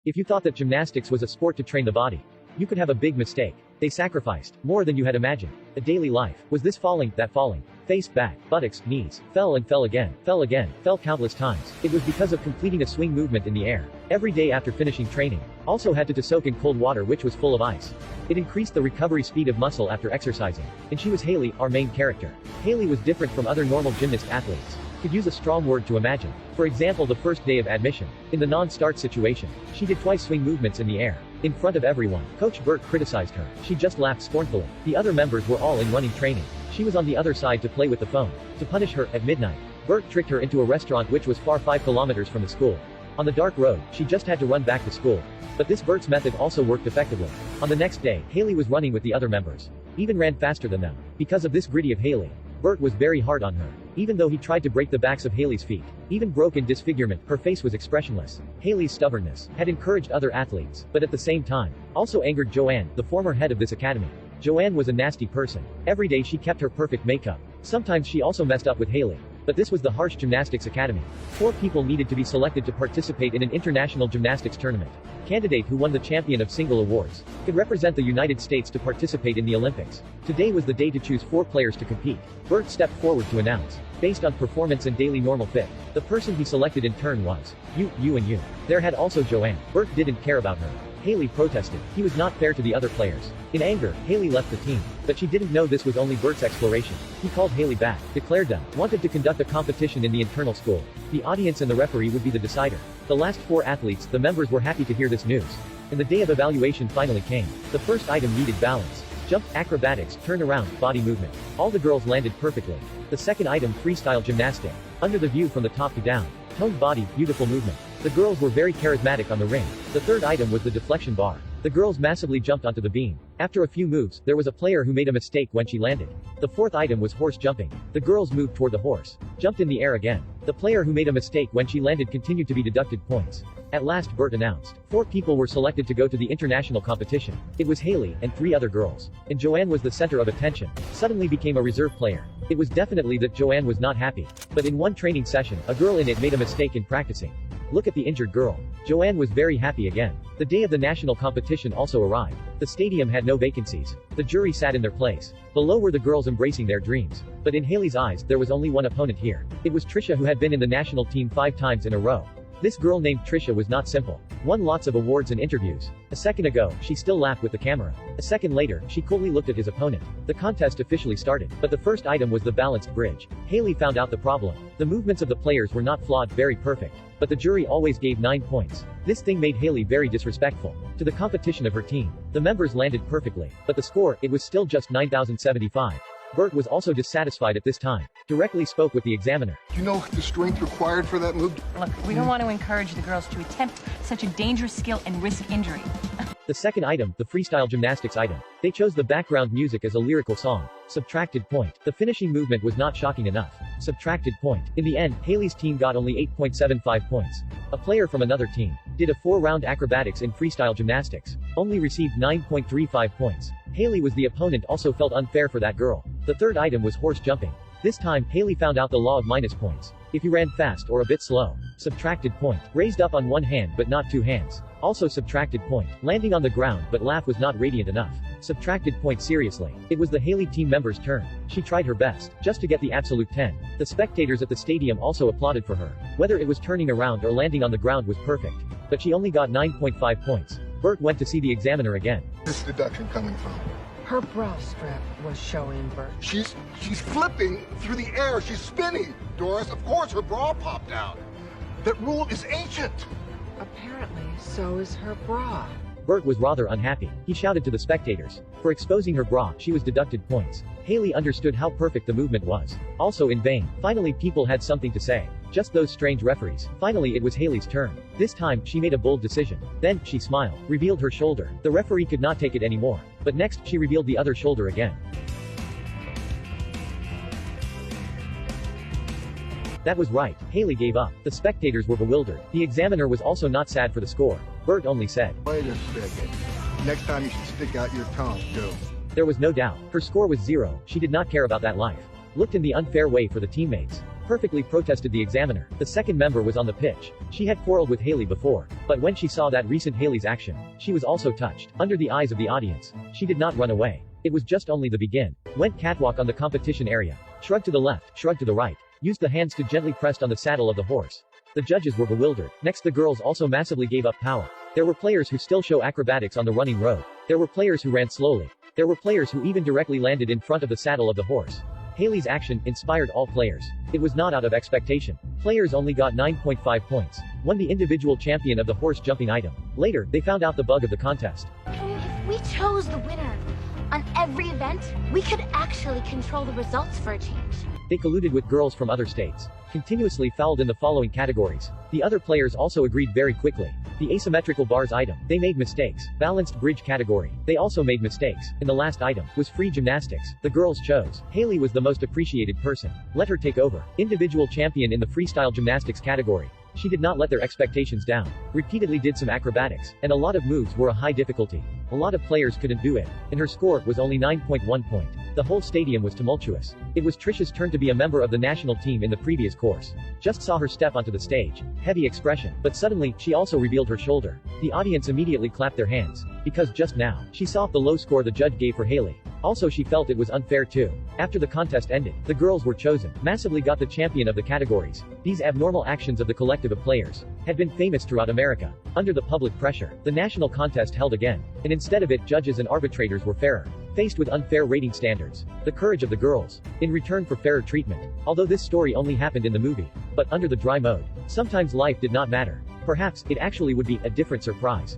If you thought that gymnastics was a sport to train the body, you could have a big mistake. They sacrificed more than you had imagined. A daily life was this falling, that falling. Face, back, buttocks, knees, fell and fell again, fell countless times. It was because of completing a swing movement in the air. Every day after finishing training, also had to soak in cold water which was full of ice. It increased the recovery speed of muscle after exercising. And she was Haley, our main character. Haley was different from other normal gymnast athletes. Could use a strong word to imagine. For example, the first day of admission. In the non-start situation, she did twice swing movements in the air. In front of everyone, Coach Burt criticized her. She just laughed scornfully. The other members were all in running training. She was on the other side to play with the phone. To punish her, at midnight, Burt tricked her into a restaurant which was far 5 kilometers from the school. On the dark road, she just had to run back to school. But this Burt's method also worked effectively. On the next day, Haley was running with the other members. Even ran faster than them. Because of this gritty of Haley, Burt was very hard on her. Even though he tried to break the backs of Haley's feet, even broke in disfigurement, her face was expressionless. Haley's stubbornness had encouraged other athletes, but at the same time, also angered Joanne, the former head of this academy. Joanne was a nasty person. Every day she kept her perfect makeup. Sometimes she also messed up with Haley. But this was the Harsh Gymnastics Academy. 4 people needed to be selected to participate in an international gymnastics tournament. Candidate who won the Champion of Single Awards could represent the United States to participate in the Olympics. Today was the day to choose 4 players to compete. Burt stepped forward to announce. Based on performance and daily normal fit, the person he selected in turn was you and you. There had also Joanne. Burt didn't care about her. Haley protested. He was not fair to the other players. In anger, Haley left the team. But she didn't know this was only Burt's exploration. He called Haley back, declared them, wanted to conduct a competition in the internal school. The audience and the referee would be the decider. The last 4 athletes, the members were happy to hear this news. And the day of evaluation finally came. The first item needed balance. Jump, acrobatics, turn around, body movement. All the girls landed perfectly. The second item, freestyle gymnastic. Under the view from the top to down. Toned body, beautiful movement. The girls were very charismatic on the ring. The third item was the deflection bar. The girls massively jumped onto the beam. After a few moves, there was a player who made a mistake when she landed. The fourth item was horse jumping. The girls moved toward the horse. Jumped in the air again. The player who made a mistake when she landed continued to be deducted points. At last Burt announced. 4 people were selected to go to the international competition. It was Haley, and 3 other girls. And Joanne was the center of attention. Suddenly became a reserve player. It was definitely that Joanne was not happy. But in one training session, a girl in it made a mistake in practicing. Look at the injured girl. Joanne was very happy again. The day of the national competition also arrived. The stadium had no vacancies. The jury sat in their place. Below were the girls embracing their dreams. But in Haley's eyes, there was only one opponent here. It was Trisha, who had been in the national team 5 times in a row. This girl named Trisha was not simple. Won lots of awards and interviews. A second ago, she still laughed with the camera. A second later, she coolly looked at his opponent. The contest officially started, but the first item was the balanced bridge. Haley found out the problem. The movements of the players were not flawed, very perfect. But the jury always gave 9 points. This thing made Haley very disrespectful to the competition of her team. The members landed perfectly, but the score, it was still just 9,075. Burt was also dissatisfied at this time. Directly spoke with the examiner. You know the strength required for that move? Look, we don't want to encourage the girls to attempt such a dangerous skill and risk injury. The second item, the freestyle gymnastics item. They chose the background music as a lyrical song. Subtracted point. The finishing movement was not shocking enough. Subtracted point. In the end, Haley's team got only 8.75 points. A player from another team did a 4-round acrobatics in freestyle gymnastics. Only received 9.35 points. Haley was the opponent, also felt unfair for that girl. The third item was horse jumping. This time, Haley found out the law of minus points. If you ran fast or a bit slow. Subtracted point. Raised up on one hand but not 2 hands. Also subtracted point. Landing on the ground but laugh was not radiant enough. Subtracted point. Seriously. It was the Haley team member's turn. She tried her best, just to get the absolute 10. The spectators at the stadium also applauded for her. Whether it was turning around or landing on the ground was perfect. But she only got 9.5 points. Burt went to see the examiner again. This deduction coming from? Her bra strap was showing, Burt. She's flipping through the air. She's spinning. Doris, of course her bra popped out. That rule is ancient. Apparently, so is her bra. Burt was rather unhappy. He shouted to the spectators. For exposing her bra, she was deducted points. Haley understood how perfect the movement was. Also in vain. Finally people had something to say. Just those strange referees. Finally it was Haley's turn. This time, she made a bold decision. Then, she smiled, revealed her shoulder. The referee could not take it anymore. But next, she revealed the other shoulder again. That was right. Haley gave up. The spectators were bewildered. The examiner was also not sad for the score. Burt only said, Wait a second. Next time you should stick out your tongue, too. There was no doubt. Her score was 0. She did not care about that life. Looked in the unfair way for the teammates. perfectly protested the examiner. The second member was on the pitch. She had quarreled with Haley before, but when she saw that recent Haley's action, she was also touched. Under the eyes of the audience, she did not run away. It was just only the begin. Went catwalk on the competition area. Shrug to the left, shrug to the right. Used the hands to gently pressed on the saddle of the horse. The judges were bewildered. Next, the girls also massively gave up power. There were players who still show acrobatics on the running road. There were players who ran slowly. There were players who even directly landed in front of the saddle of the horse. Haley's action inspired all players. It was not out of expectation. Players only got 9.5 points. Won the individual champion of the horse jumping item. Later, they found out the bug of the contest. If we chose the winner on every event, we could actually control the results for a change. They colluded with girls from other states. Continuously fouled in the following categories. The other players also agreed very quickly. The asymmetrical bars item, they made mistakes. Balanced bridge category, they also made mistakes. In the last item, was free gymnastics. The girls chose. Haley was the most appreciated person. Let her take over. Individual champion in the freestyle gymnastics category. She did not let their expectations down. Repeatedly did some acrobatics, and a lot of moves were a high difficulty. A lot of players couldn't do it, and her score was only 9.1 point. The whole stadium was tumultuous. It was Trisha's turn to be a member of the national team in the previous course. Just saw her step onto the stage. Heavy expression, but suddenly, she also revealed her shoulder. The audience immediately clapped their hands, because just now, she saw the low score the judge gave for Haley. Also, she felt it was unfair too. After the contest ended, the girls were chosen, massively got the champion of the categories. These abnormal actions of the collective of players had been famous throughout America. Under the public pressure, the national contest held again, and instead of it, judges and arbitrators were fairer. Faced with unfair rating standards, the courage of the girls, in return for fairer treatment. Although this story only happened in the movie, but under the dry mode, sometimes life did not matter. Perhaps, it actually would be a different surprise.